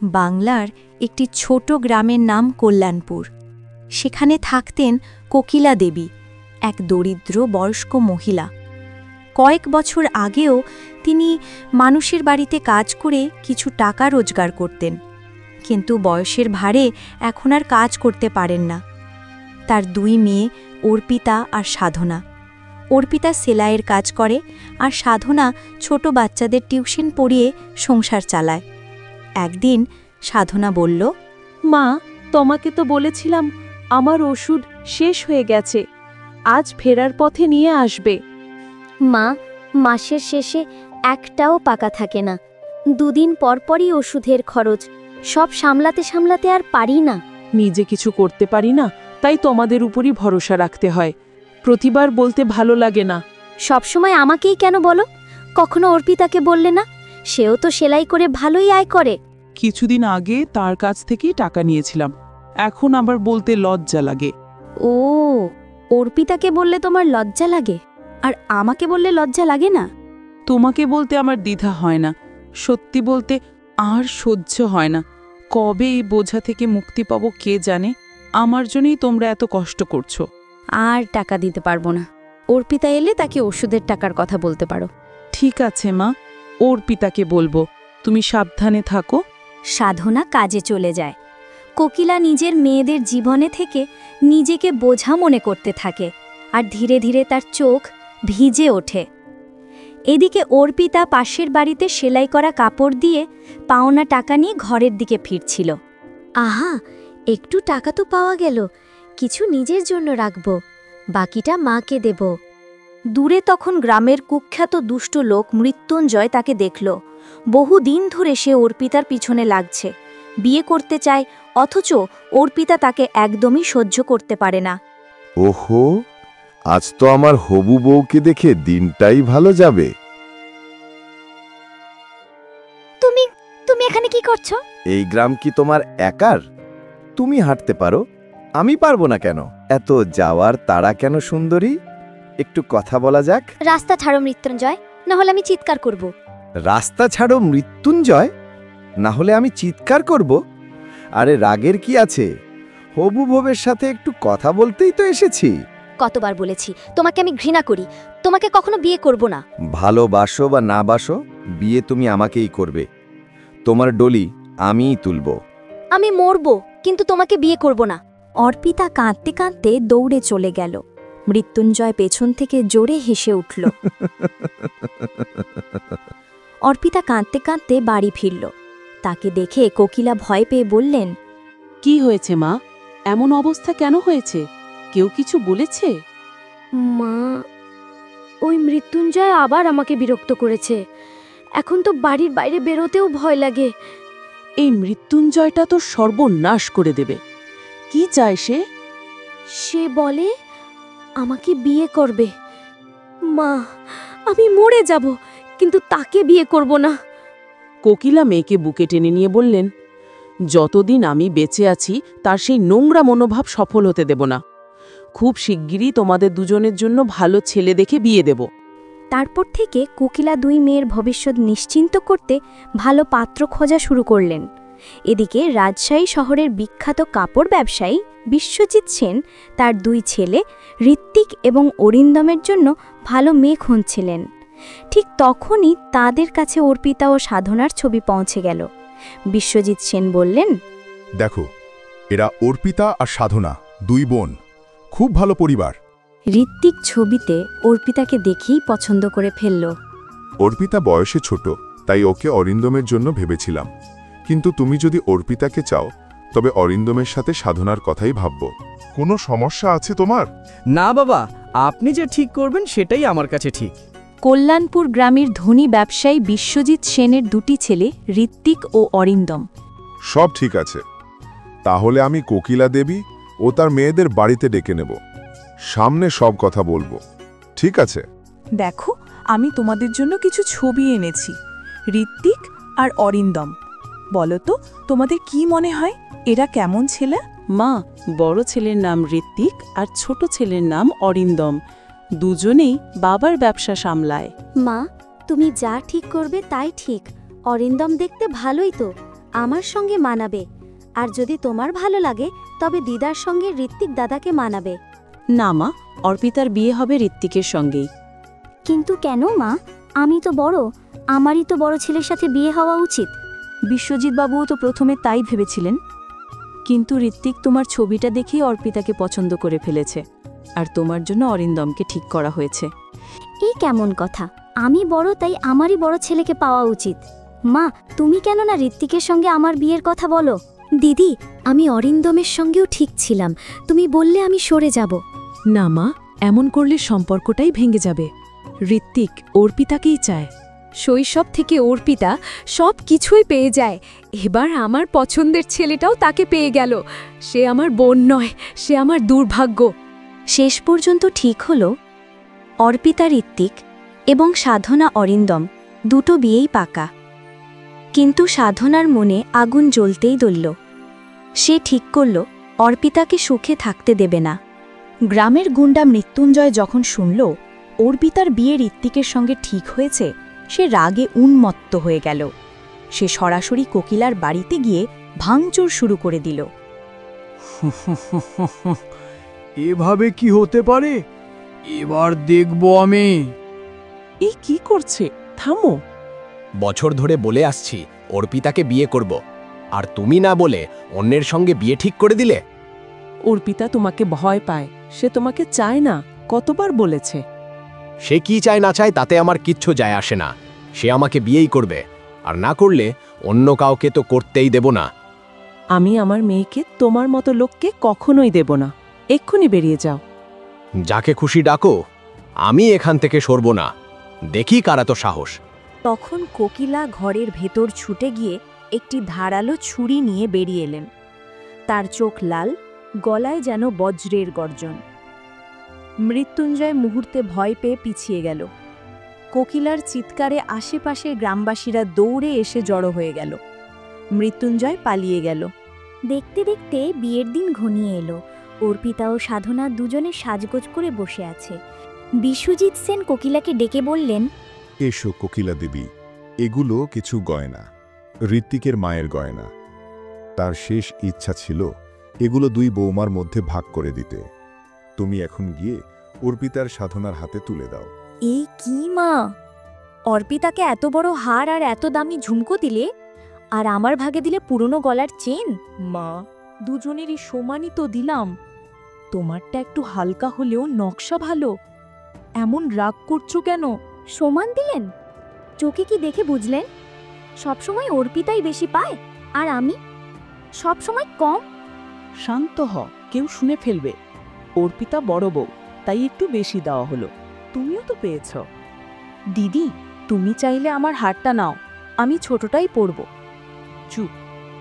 বাংলার একটি ছোট গ্রামের নাম কল্যাণপুর। সেখানে থাকতেন কোকিলা দেবী, এক দরিদ্র বয়স্ক মহিলা। কয়েক বছর আগেও তিনি মানুষের বাড়িতে কাজ করে কিছু টাকা রোজগার করতেন, কিন্তু বয়সের ভারে এখন আর কাজ করতে পারেন না। তার দুই মেয়ে অর্পিতা আর সাধনা। অর্পিতা সেলাইয়ের কাজ করে আর সাধনা ছোট বাচ্চাদের টিউশন পড়িয়ে সংসার চালায়। একদিন সাধনা বলল, মা, তোমাকে তো বলেছিলাম আমার ওষুধ শেষ হয়ে গেছে, আজ ফেরার পথে নিয়ে আসবে। মা, মাসের শেষে একটাও পাকা থাকে না, দুদিন পরপরই ওষুধের খরচ, সব সামলাতে সামলাতে আর পারি না। নিজে কিছু করতে পারি না, তাই তোমাদের উপরই ভরসা রাখতে হয়। প্রতিবার বলতে ভালো লাগে না। সবসময় আমাকেই কেন বলো? কখনো অর্পিতাকে বললে না? সেও তো সেলাই করে ভালোই আয় করে। কিছুদিন আগে তার কাছ থেকেই টাকা নিয়েছিলাম, এখন আবার বলতে লজ্জা লাগে। ও, অর্পিতাকে বললে তোমার লজ্জা লাগে, আর আমাকে বললে লজ্জা লাগে না? তোমাকে বলতে আমার দ্বিধা হয় না, সত্যি বলতে আর সহ্য হয় না। কবে এই বোঝা থেকে মুক্তি পাবো কে জানে। আমার জন্যই তোমরা এত কষ্ট করছো। আর টাকা দিতে পারবো না। অর্পিতা এলে তাকে ওষুধের টাকার কথা বলতে পারো। ঠিক আছে মা, অর্পিতাকে বলবো। তুমি সাবধানে থাকো। সাধনা কাজে চলে যায়। কোকিলা নিজের মেয়েদের জীবনে থেকে নিজেকে বোঝা মনে করতে থাকে, আর ধীরে ধীরে তার চোখ ভিজে ওঠে। এদিকে অর্পিতা পাশের বাড়িতে সেলাই করা কাপড় দিয়ে পাওনা টাকা নিয়ে ঘরের দিকে ফিরছিল। আহা, একটু টাকা তো পাওয়া গেল, কিছু নিজের জন্য রাখব, বাকিটা মাকে দেব। দূরে তখন গ্রামের কুখ্যাত দুষ্ট লোক মৃত্যুঞ্জয় তাকে দেখল। বহুদিন ধরে সে অর্পিতার পিছনে লাগছে, বিয়ে করতে চায়, অথচ অর্পিতা তাকে একদমই সহ্য করতে পারে না। ওহো, আজ তো আমার হবু বউকে দেখে দিনটাই ভালো যাবে। তুমি এখানে কি করছো? এই গ্রাম কি তোমার একার? তুমি হাঁটতে পারো, আমি পারবো না কেন? এত যাওয়ার তাড়া কেন সুন্দরী? একটু কথা বলা যাক। রাস্তা ছাড়ো মৃত্যুঞ্জয়, না হলে আমি চিৎকার করব। রাস্তা ছাড়ো মৃত্যুঞ্জয়, না হলে আমি চিৎকার করব? আরে রাগের কি আছে? হবু বউয়ের সাথে একটু কথা বলতেই তো এসেছি। কতবার বলেছি তোমাকে আমি ঘৃণা করি, তোমাকে কখনো বিয়ে করব না। ভালোবাসো বা না বাসো, বিয়ে তুমি আমাকেই করবে। তোমার ডলি আমিই তুলব। আমি মরব, কিন্তু তোমাকে বিয়ে করব না। অর্পিতা কাঁদতে কাঁদতে দৌড়ে চলে গেল। মৃত্যুঞ্জয় পেছন থেকে জোরে হেসে উঠল। অর্পিতা কাঁদতে কাঁদতে বাড়ি ফিরল। তাকে দেখে কোকিলা ভয় পেয়ে বললেন, কি হয়েছে মা? এমন অবস্থা কেন হয়েছে? কেউ কিছু বলেছে? মা, ওই মৃত্যুঞ্জয় আবার আমাকে বিরক্ত করেছে। এখন তো বাড়ির বাইরে বেরোতেও ভয় লাগে। এই মৃত্যুঞ্জয়টা তো সর্বনাশ করে দেবে। কি চায় সে? সে বলে আমাকে বিয়ে করবে। মা, আমি মরে যাব, কিন্তু তাকে বিয়ে করব না। কোকিলা মেয়েকে বুকে টেনে নিয়ে বললেন, যতদিন আমি বেঁচে আছি তার সেই নোংরা মনোভাব সফল হতে দেব না। খুব শিগগিরই তোমাদের দুজনের জন্য ভালো ছেলে দেখে বিয়ে দেব। তারপর থেকে কোকিলা দুই মেয়ের ভবিষ্যৎ নিশ্চিন্ত করতে ভালো পাত্র খোঁজা শুরু করলেন। এদিকে রাজশাহী শহরের বিখ্যাত কাপড় ব্যবসায়ী বিশ্বজিৎ সেন তার দুই ছেলে ঋত্বিক এবং অরিন্দমের জন্য ভালো মেয়ে খুঁজছিলেন। ঠিক তখনই তাদের কাছে অর্পিতা ও সাধনার ছবি পৌঁছে গেল। বিশ্বজিৎ সেন বললেন, দেখো, এরা অর্পিতা আর সাধনা, দুই বোন, খুব ভালো পরিবার। ঋত্বিক ছবিতে অর্পিতাকে দেখেই পছন্দ করে ফেলল। অর্পিতা বয়সে ছোট, তাই ওকে অরিন্দমের জন্য ভেবেছিলাম, কিন্তু তুমি যদি অর্পিতাকে চাও তবে অরিন্দমের সাথে সাধনার কথাই ভাবব। কোনো সমস্যা আছে তোমার? না বাবা, আপনি যে ঠিক করবেন সেটাই আমার কাছে ঠিক। কল্যাণপুর গ্রামের ধনী ব্যবসায়ী বিশ্বজিৎ সেনের দুটি ছেলে ঋত্বিক ও অরিন্দম। সব ঠিক আছে, তাহলে আমি কোকিলা দেবী ও তার মেয়েদের বাড়িতে ডেকে নেব, সামনে সব কথা বলবো, ঠিক আছে? দেখো, আমি তোমাদের জন্য কিছু ছবি এনেছি, ঋত্বিক আর অরিন্দম। বলো তো, তোমাদের কি মনে হয় এরা কেমন ছেলে? মা, বড় ছেলের নাম ঋত্বিক আর ছোট ছেলের নাম অরিন্দম। দুজনেই বাবার ব্যবসা সামলায়। মা, তুমি যা ঠিক করবে তাই ঠিক। অরিন্দম দেখতে ভালোই তো, আমার সঙ্গে মানাবে, আর যদি তোমার ভালো লাগে তবে দিদার সঙ্গে ঋত্বিক দাদাকে মানাবে। না মা, অর্পিতার বিয়ে হবে ঋত্বিকের সঙ্গেই। কিন্তু কেন মা? আমি তো বড়, আমারই তো বড় ছেলের সাথে বিয়ে হওয়া উচিত। বিশ্বজিৎ বাবুও তো প্রথমে তাই ভেবেছিলেন, কিন্তু ঋত্বিক তোমার ছবিটা দেখেই অর্পিতাকে পছন্দ করে ফেলেছে, আর তোমার জন্য অরিন্দমকে ঠিক করা হয়েছে। এই কেমন কথা? আমি বড়, তাই আমারই বড় ছেলেকে পাওয়া উচিত। মা, তুমি কেন না ঋত্বিকের সঙ্গে আমার বিয়ের কথা বলো? দিদি, আমি অরিন্দমের সঙ্গেও ঠিক ছিলাম, তুমি বললে আমি সরে যাব। না মা, এমন করলে সম্পর্কটাই ভেঙে যাবে। ঋত্বিক অর্পিতাকেই চায়। শৈশব থেকে অর্পিতা সব কিছুই পেয়ে যায়, এবার আমার পছন্দের ছেলেটাও তাকে পেয়ে গেল। সে আমার বোন নয়, সে আমার দুর্ভাগ্য। শেষ পর্যন্ত ঠিক হলো অর্পিতা ঋত্বিক এবং সাধনা অরিন্দম দুটো বিয়েই পাকা। কিন্তু সাধনার মনে আগুন জ্বলতেই দলল। সে ঠিক করল অর্পিতাকে সুখে থাকতে দেবে না। গ্রামের গুন্ডা মৃত্যুঞ্জয় যখন শুনল অর্পিতার বিয়ে ঋত্বিকের সঙ্গে ঠিক হয়েছে, সে রাগে উন্মত্ত হয়ে গেল। সে সরাসরি কোকিলার বাড়িতে গিয়ে ভাঙচুর শুরু করে দিল। এভাবে কি হতে পারে? এবার দেখব আমি। এই কি করছে? থামো। বছর ধরে বলে আসছি অর্পিতাকে বিয়ে করব, আর তুমি না বলে অন্যের সঙ্গে বিয়ে ঠিক করে দিলে। অর্পিতা তোমাকে ভয় পায়, সে তোমাকে চায় না, কতবার বলেছে। সে কি চায় না চায় তাতে আমার কিচ্ছু যায় আসে না। সে আমাকে বিয়েই করবে, আর না করলে অন্য কাউকে তো করতেই দেব না। আমি আমার মেয়েকে তোমার মতো লোককে কখনোই দেব না। এক্ষুনি বেরিয়ে যাও। যাকে খুশি ডাকো, আমি এখান থেকে সরব না। দেখি কারা তো সাহস। তখন কোকিলা ঘরের ভেতর ছুটে গিয়ে একটি ধারালো ছুরি নিয়ে বেরিয়ে এলেন। তার চোখ লাল, গলায় যেন বজ্রের গর্জন। মৃত্যুঞ্জয় মুহূর্তে ভয় পেয়ে পিছিয়ে গেল। কোকিলার চিৎকারে আশেপাশের গ্রামবাসীরা দৌড়ে এসে জড়ো হয়ে গেল। মৃত্যুঞ্জয় পালিয়ে গেল। দেখতে দেখতে বিয়ের দিন ঘনিয়ে এলো। অর্পিতা ও সাধনা দুজনে সাজগোজ করে বসে আছে। বিশ্বজিৎ সেন কোকিলাকে ডেকে বললেন, এসো কোকিলা দেবী, এগুলো কিছু গয়না, ঋত্বিকের মায়ের গয়না। তার শেষ ইচ্ছা ছিল এগুলো দুই বৌমার মধ্যে ভাগ করে দিতে। তুমি এখন গিয়ে অর্পিতার সাধনার হাতে তুলে দাও। এই কি মা? অর্পিতাকে এত বড় হার আর এত দামি ঝুমকো দিলে, আর আমার ভাগে দিলে পুরনো গলার চেন? মা, দুজনেরই সমানই তো দিলাম। তোমারটা একটু হালকা হলেও নকশা ভালো। এমন রাগ করছো কেন? সমান দিলেন? চোখে কি দেখে বুঝলেন? সবসময় অর্পিতাই বেশি পায়, আর আমি সবসময় কম। শান্ত হ, কেউ শুনে ফেলবে। অর্পিতা বড় বউ, তাই একটু বেশি দেওয়া হলো। তুমিও তো পেয়েছ। দিদি, তুমি চাইলে আমার হারটা নাও, আমি ছোটটাই পরব। চুপ,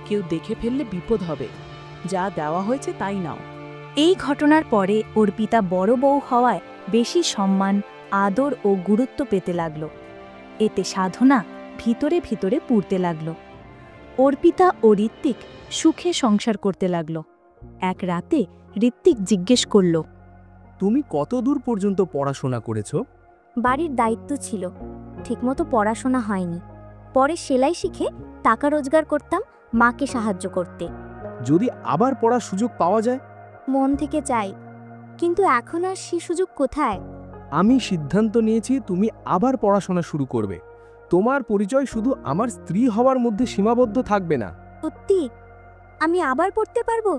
কেউ দেখে ফেললে বিপদ হবে। যা দেওয়া হয়েছে তাই নাও। এই ঘটনার পরে অর্পিতা বড় বউ হওয়ায় বেশি সম্মান, আদর ও গুরুত্ব পেতে লাগল। এতে সাধনা ভিতরে ভিতরে পুড়তে লাগল। অর্পিতা ও ঋত্বিক সুখে সংসার করতে লাগল। এক রাতে ঋত্বিক জিজ্ঞেস করল, তুমি কত দূর পর্যন্ত পড়াশোনা করেছো? বাড়ির দায়িত্ব ছিল, ঠিকমতো পড়াশোনা হয়নি। পরে সেলাই শিখে টাকা রোজগার করতাম, মাকে সাহায্য করতে। যদি আবার পড়ার সুযোগ পাওয়া যায়? মন থেকে চাই, কিন্তু এখন আর সে সুযোগ কোথায়? আমি সিদ্ধান্ত নিয়েছি তুমি আবার পড়াশোনা শুরু করবে। তোমার পরিচয় শুধু আমার স্ত্রী হওয়ার মধ্যে সীমাবদ্ধ থাকবে না। সত্যি? আমি আবার পড়তে পারবো?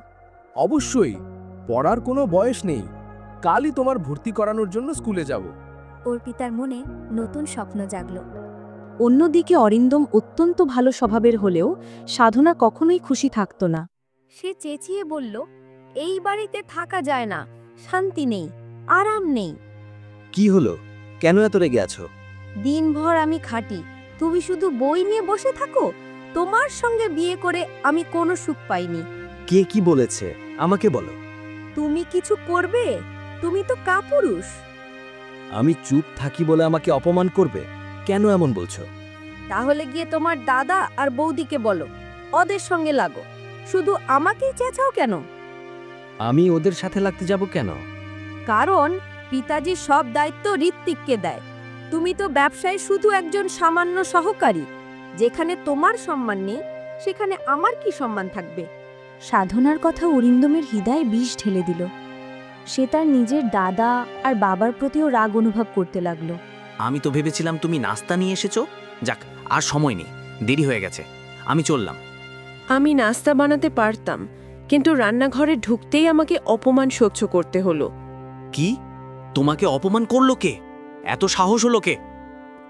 অবশ্যই, পড়ার কোনো বয়স নেই। কালই তোমার ভর্তি করানোর জন্য স্কুলে যাব। অর্পিতার মনে নতুন স্বপ্ন জাগল। অন্যদিকে অরিন্দম অত্যন্ত ভালো স্বভাবের হলেও সাধনা কখনোই খুশি থাকত না। সে চেঁচিয়ে বলল, এই বাড়িতে থাকা যায় না, শান্তি নেই, আরাম নেই। কি হলো? কেন এত রেগে আছো? দিনভর আমি খাটি, তুমি শুধু বই নিয়ে বসে থাকো। তোমার সঙ্গে বিয়ে করে আমি কোনো সুখ পাইনি। কে কি বলেছে আমাকে বলো। তুমি কিছু করবে? তুমি তো কাপুরুষ। আমি চুপ থাকি বলে আমাকে অপমান করবে? কেন এমন বলছো? তাহলে গিয়ে তোমার দাদা আর বৌদিকে বলো, ওদের সঙ্গে লাগো। শুধু আমাকেই চেঁচাও কেন? আমি ওদের সাথে লাগতে যাব কেন? কারণ পিতাজি সব দায়িত্ব ঋত্বিককে দেয়। তুমি তো ব্যবসায় শুধু একজন সামান্য সহকারী। যেখানে তোমার সম্মান নেই, সেখানে আমার কি সম্মান থাকবে? সাধনার কথা অরিন্দমের হৃদয়ে বিষ ঢেলে দিল। সে তার নিজের দাদা আর বাবার প্রতিও রাগ অনুভব করতে লাগলো। আমি তো ভেবেছিলাম তুমি নাস্তা নিয়ে এসেছো। যাক, আর সময় নেই, দেরি হয়ে গেছে, আমি চললাম। আমি নাস্তা বানাতে পারতাম, কিন্তু রান্নাঘরে ঢুকতেই আমাকে অপমান সহ্য করতে হলো। কি? তোমাকে অপমান করলো কে? এত সাহস হলো কে?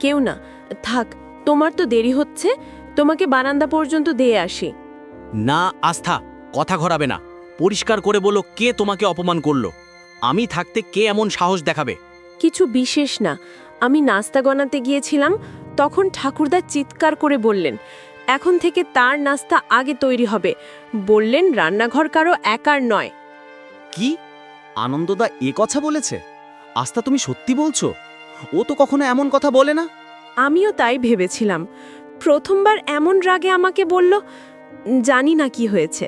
কেউ না, থাক, তোমার তো দেরি হচ্ছে, তোমাকে বারান্দা পর্যন্ত দিয়ে আসি। না আস্থা, কথা ঘোরাবে না। পরিষ্কার করে বলো, কে তোমাকে অপমান করলো? আমি থাকতে কে এমন সাহস দেখাবে? কিছু বিশেষ না, আমি নাস্তা গনাতে গিয়েছিলাম, তখন ঠাকুরদা চিৎকার করে বললেন, এখন থেকে তার নাস্তা আগে তৈরি হবে। বললেন রান্নাঘর কারো একার নয়। কি? আনন্দদা এ কথা বলেছে? আস্থা, তুমি সত্যি বলছো? ও তো কখনো এমন কথা বলে না। আমিও তাই ভেবেছিলাম। প্রথমবার এমন রাগে আমাকে বলল, জানি না কি হয়েছে।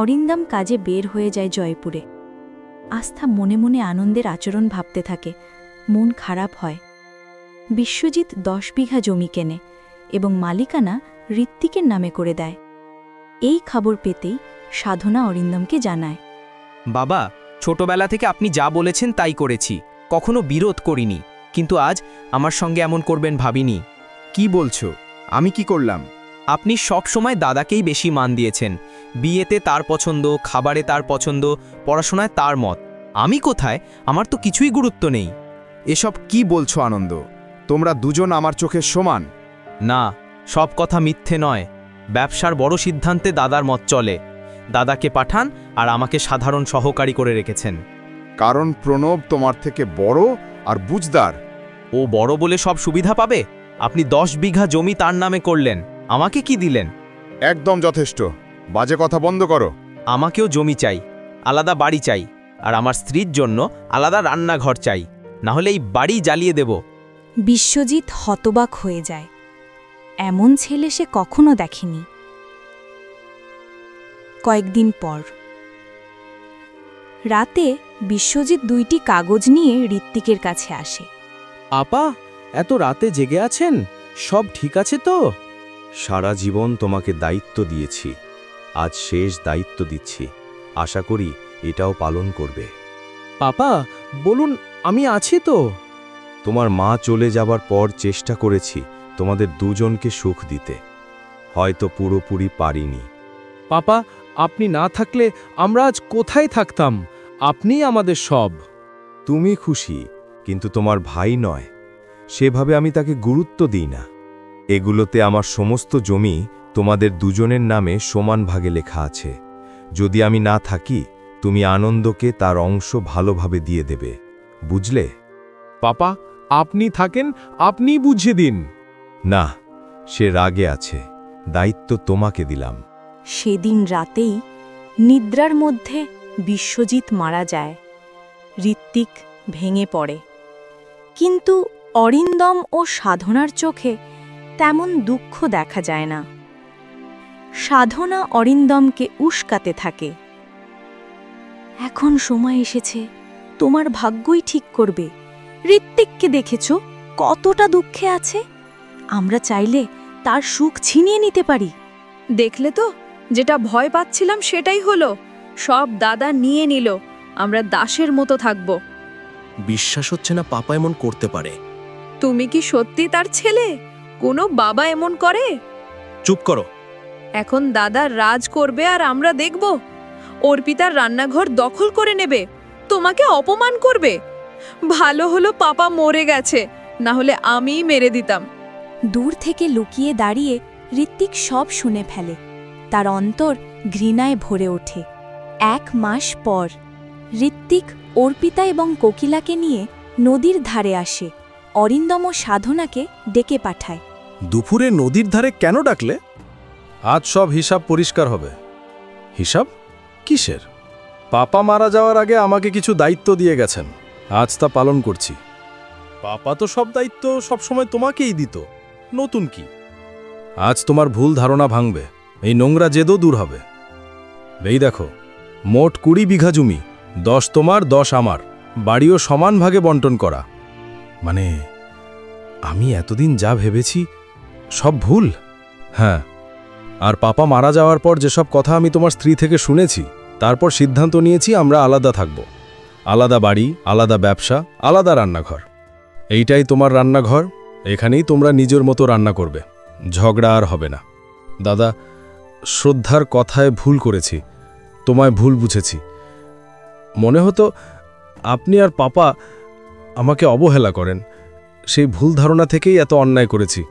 অরিন্দম কাজে বের হয়ে যায় জয়পুরে। আস্থা মনে মনে আনন্দের আচরণ ভাবতে থাকে, মন খারাপ হয়। বিশ্বজিৎ 10 বিঘা জমি কেনে এবং মালিকানা ঋত্বিকের নামে করে দেয়। এই খবর পেতেই সাধনা অরিন্দমকে জানায়, বাবা, ছোটবেলা থেকে আপনি যা বলেছেন তাই করেছি, কখনো বিরোধ করিনি, কিন্তু আজ আমার সঙ্গে এমন করবেন ভাবিনি। কি বলছো? আমি কি করলাম? আপনি সব সময় দাদাকেই বেশি মান দিয়েছেন। বিয়েতে তার পছন্দ, খাবারে তার পছন্দ, পড়াশোনায় তার মত। আমি কোথায়? আমার তো কিছুই গুরুত্ব নেই। এসব কি বলছো আনন্দ? তোমরা দুজন আমার চোখে সমান। না, সব কথা মিথ্যে নয়। ব্যবসার বড় সিদ্ধান্তে দাদার মত চলে। দাদাকে পাঠান আর আমাকে সাধারণ সহকারী করে রেখেছেন। কারণ প্রণব তোমার থেকে বড় আর বুঝদার। ও বড় বলে সব সুবিধা পাবে? আপনি 10 বিঘা জমি তার নামে করলেন, আমাকে কি দিলেন? একদম যথেষ্ট, বাজে কথা বন্ধ করো। আমাকেও জমি চাই, আলাদা বাড়ি চাই, আর আমার স্ত্রীর জন্য আলাদা রান্নাঘর চাই, না হলে এই বাড়ি জ্বালিয়ে দেব। বিশ্বজিৎ হতবাক হয়ে যায়। এমন ছেলে সে কখনো দেখেনি। কয়েকদিন পর রাতে বিশ্বজিৎ 2টি কাগজ নিয়ে ঋত্বিকের কাছে আসে। আপা, এত রাতে জেগে আছেন? সব ঠিক আছে তো? সারা জীবন তোমাকে দায়িত্ব দিয়েছি, আজ শেষ দায়িত্ব দিচ্ছি, আশা করি এটাও পালন করবে। পাপা, বলুন, আমি আছি তো। তোমার মা চলে যাবার পর চেষ্টা করেছি তোমাদের দুজনকে সুখ দিতে, হয়তো পুরোপুরি পারিনি। পাপা, আপনি না থাকলে আমরা আজ কোথায় থাকতাম? আপনিই আমাদের সব। তুমি খুশি, কিন্তু তোমার ভাই নয়, সেভাবে আমি তাকে গুরুত্ব দিই না। এগুলোতে আমার সমস্ত জমি তোমাদের দুজনের নামে সমান ভাগে লেখা আছে। যদি আমি না থাকি, তুমি আনন্দকে তার অংশ ভালোভাবে দিয়ে দেবে, বুঝলে? পাপা, আপনি থাকেন, আপনিই বুঝিয়ে দিন। না, সে রাগে আছে, দায়িত্ব তোমাকে দিলাম। সেদিন রাতেই নিদ্রার মধ্যে বিশ্বজিৎ মারা যায়। ঋত্বিক ভেঙে পড়ে, কিন্তু অরিন্দম ও সাধনার চোখে তেমন দুঃখ দেখা যায় না। সাধনা অরিন্দমকে উস্কাতে থাকে, এখন সময় এসেছে, তোমার ভাগ্যই ঠিক করবে। ঋত্বিককে দেখেছ কতটা দুঃখে আছে, আমরা চাইলে তার সুখ ছিনিয়ে নিতে পারি। দেখলে তো, যেটা ভয় পাচ্ছিলাম সেটাই হলো। সব দাদা নিয়ে নিল, আমরা দাসের মতো থাকব। বিশ্বাস হচ্ছে না পাপা এমন করতে পারে। তুমি কি সত্যি তার ছেলে? কোনো বাবা এমন করে? চুপ করো। এখন দাদা রাজ করবে আর আমরা দেখব। অর্পিতার রান্নাঘর দখল করে নেবে, তোমাকে অপমান করবে। ভালো হলো পাপা মরে গেছে, না হলে আমিই মেরে দিতাম। দূর থেকে লুকিয়ে দাঁড়িয়ে ঋত্বিক সব শুনে ফেলে। তার অন্তর ঘৃণায় ভরে ওঠে। 1 মাস পর ঋত্বিক অর্পিতা এবং কোকিলাকে নিয়ে নদীর ধারে আসে। অরিন্দম ও সাধনাকে ডেকে পাঠায়। দুপুরে নদীর ধারে কেন ডাকলে? আজ সব হিসাব পরিষ্কার হবে। হিসাব কিসের? পাপা মারা যাওয়ার আগে আমাকে কিছু দায়িত্ব দিয়ে গেছেন, আজ তা পালন করছি। পাপা তো সব দায়িত্ব সবসময় তোমাকেই দিত, নতুন কি? আজ তোমার ভুল ধারণা ভাঙবে, এই নোংরা জেদও দূর হবে। এই দেখো, মোট 20 বিঘা জমি, 10 তোমার 10 আমার, বাড়িও সমান ভাগে বন্টন করা। মানে আমি এতদিন যা ভেবেছি সব ভুল? হ্যাঁ, আর পাপা মারা যাওয়ার পর যেসব কথা আমি তোমার স্ত্রী থেকে শুনেছি, তারপর সিদ্ধান্ত নিয়েছি আমরা আলাদা থাকব। আলাদা বাড়ি, আলাদা ব্যবসা, আলাদা রান্নাঘর। এইটাই তোমার রান্নাঘর, এখানেই তোমরা নিজের মতো রান্না করবে, ঝগড়া আর হবে না। দাদা, শ্রদ্ধার কথায় ভুল করেছি, তোমায় ভুল বুঝেছি। মনে হতো আপনি আর পাপা আমাকে অবহেলা করেন, সেই ভুল ধারণা থেকেই এত অন্যায় করেছি।